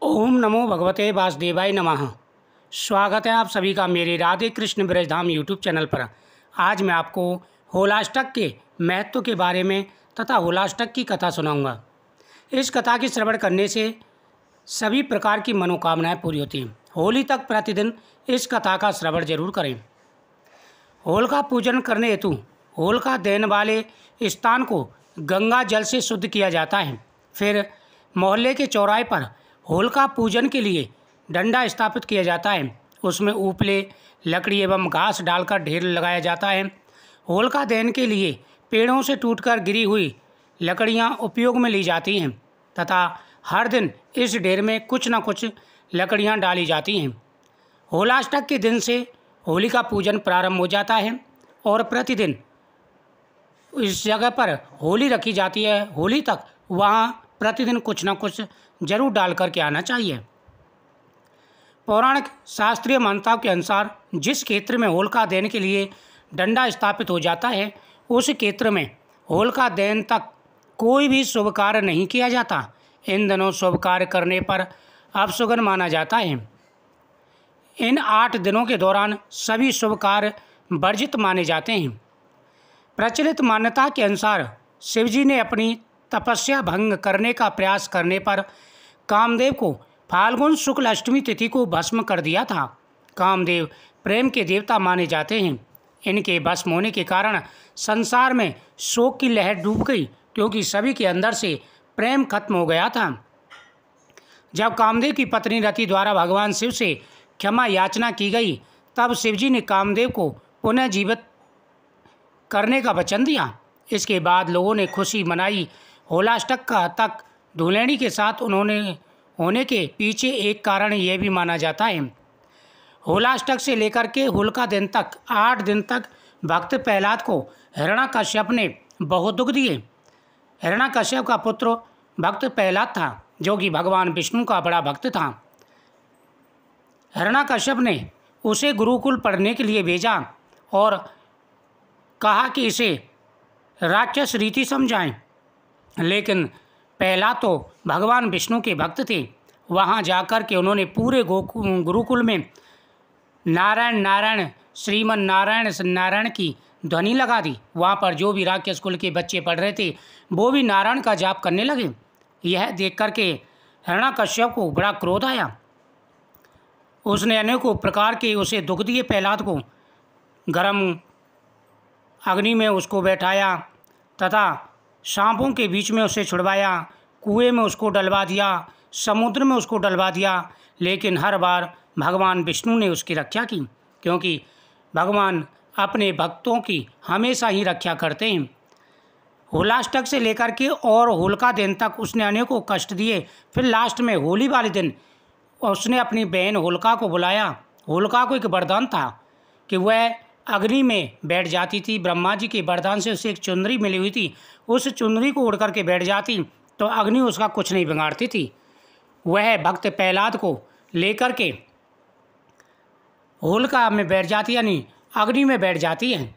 ओम नमो भगवते वासुदेवाय नमः। स्वागत है आप सभी का मेरे राधे कृष्ण ब्रजधाम यूट्यूब चैनल पर। आज मैं आपको होलाष्टक के महत्व के बारे में तथा होलाष्टक की कथा सुनाऊंगा। इस कथा की श्रवण करने से सभी प्रकार की मनोकामनाएं पूरी होती हैं। होली तक प्रतिदिन इस कथा का श्रवण जरूर करें। होलिका पूजन करने हेतु होलिका दहन वाले स्थान को गंगा जल से शुद्ध किया जाता है। फिर मोहल्ले के चौराहे पर होलिका पूजन के लिए डंडा स्थापित किया जाता है। उसमें उपले, लकड़ी एवं घास डालकर ढेर लगाया जाता है। होलिका दहन के लिए पेड़ों से टूटकर गिरी हुई लकड़ियां उपयोग में ली जाती हैं तथा हर दिन इस ढेर में कुछ न कुछ लकड़ियां डाली जाती हैं। होलाष्टक के दिन से होली का पूजन प्रारंभ हो जाता है और प्रतिदिन इस जगह पर होली रखी जाती है। होली तक वहाँ प्रतिदिन कुछ न कुछ जरूर डाल करके आना चाहिए। पौराणिक शास्त्रीय मान्यताओं के अनुसार जिस क्षेत्र में होलिका दहन के लिए डंडा स्थापित हो जाता है उस क्षेत्र में होलिका दहन तक कोई भी शुभ कार्य नहीं किया जाता। इन दिनों शुभ कार्य करने पर अपशुगन माना जाता है। इन 8 दिनों के दौरान सभी शुभ कार्य वर्जित माने जाते हैं। प्रचलित मान्यता के अनुसार शिवजी ने अपनी तपस्या भंग करने का प्रयास करने पर कामदेव को फाल्गुन शुक्ल अष्टमी तिथि को भस्म कर दिया था। कामदेव प्रेम के देवता माने जाते हैं। इनके भस्म होने के कारण संसार में शोक की लहर डूब गई, क्योंकि सभी के अंदर से प्रेम खत्म हो गया था। जब कामदेव की पत्नी रति द्वारा भगवान शिव से क्षमा याचना की गई, तब शिवजी ने कामदेव को पुनः जीवित करने का वचन दिया। इसके बाद लोगों ने खुशी मनाई। होलाष्टक का तक धुलेणी के साथ उन्होंने होने के पीछे एक कारण यह भी माना जाता है। होलाष्टक से लेकर के होलिका दिन तक 8 दिन तक भक्त प्रहलाद को हिरण्याकश्यप ने बहुत दुख दिए। हिरण्याकश्यप का पुत्र भक्त प्रहलाद था, जो कि भगवान विष्णु का बड़ा भक्त था। हिरण्याकश्यप ने उसे गुरुकुल पढ़ने के लिए भेजा और कहा कि इसे राक्षस रीति समझाएं, लेकिन प्रहलाद तो भगवान विष्णु के भक्त थे। वहां जाकर के उन्होंने पूरे गुरुकुल में नारायण नारायण श्रीमन नारायण नारायण की ध्वनि लगा दी। वहां पर जो भी राक्षस कुल के बच्चे पढ़ रहे थे वो भी नारायण का जाप करने लगे। यह देख करके हिरण्याकश्यप को बड़ा क्रोध आया। उसने अनेकों प्रकार के उसे दुख दिए। प्रहलाद को गर्म अग्नि में उसको बैठाया तथा सांपों के बीच में उसे छुड़वाया, कुएं में उसको डलवा दिया, समुद्र में उसको डलवा दिया, लेकिन हर बार भगवान विष्णु ने उसकी रक्षा की, क्योंकि भगवान अपने भक्तों की हमेशा ही रक्षा करते हैं। होलाष्टक से लेकर के और होलिका दिन तक उसने अनेकों कष्ट दिए। फिर लास्ट में होली वाले दिन उसने अपनी बहन होलिका को बुलाया। होलिका को एक वरदान था कि वह अग्नि में बैठ जाती थी। ब्रह्मा जी के वरदान से उसे एक चुनरी मिली हुई थी। उस चुनरी को उड़ करके बैठ जाती तो अग्नि उसका कुछ नहीं बिगाड़ती थी। वह भक्त प्रहलाद को लेकर के होलिका में बैठ जाती, यानी अग्नि में बैठ जाती है।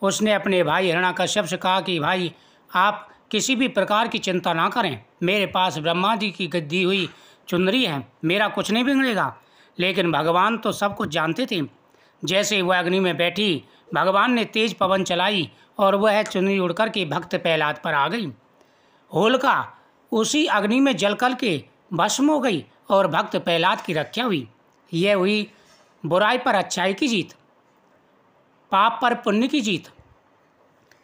उसने अपने भाई हिरण्याकश्यप से कहा कि भाई, आप किसी भी प्रकार की चिंता ना करें, मेरे पास ब्रह्मा जी की दी हुई चुनरी है, मेरा कुछ नहीं बिगड़ेगा। लेकिन भगवान तो सब कुछ जानते थे। जैसे वह अग्नि में बैठी, भगवान ने तेज पवन चलाई और वह चुनरी उड़ कर के भक्त प्रहलाद पर आ गई। होलिका उसी अग्नि में जलकर के भस्म हो गई और भक्त प्रहलाद की रक्षा हुई। यह हुई बुराई पर अच्छाई की जीत, पाप पर पुण्य की जीत।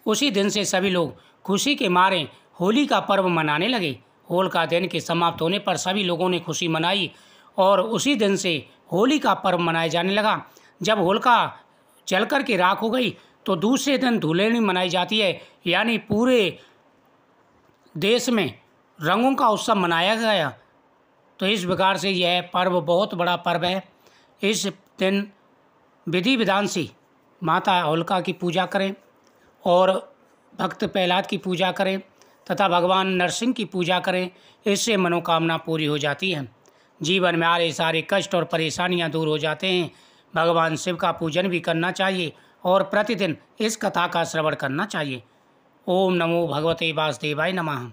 उसी दिन से सभी लोग खुशी के मारे होली का पर्व मनाने लगे। होलिका दहन के समाप्त होने पर सभी लोगों ने खुशी मनाई और उसी दिन से होली का पर्व मनाया जाने लगा। जब होलिका जल कर के राख हो गई तो दूसरे दिन धुलेणी मनाई जाती है, यानी पूरे देश में रंगों का उत्सव मनाया गया। तो इस प्रकार से यह पर्व बहुत बड़ा पर्व है। इस दिन विधि विधान से माता होलिका की पूजा करें और भक्त प्रहलाद की पूजा करें तथा भगवान नरसिंह की पूजा करें। इससे मनोकामना पूरी हो जाती है। जीवन में आ रहे सारे कष्ट और परेशानियां दूर हो जाते हैं। भगवान शिव का पूजन भी करना चाहिए और प्रतिदिन इस कथा का श्रवण करना चाहिए। ओम नमो भगवते वासुदेवाय नमः।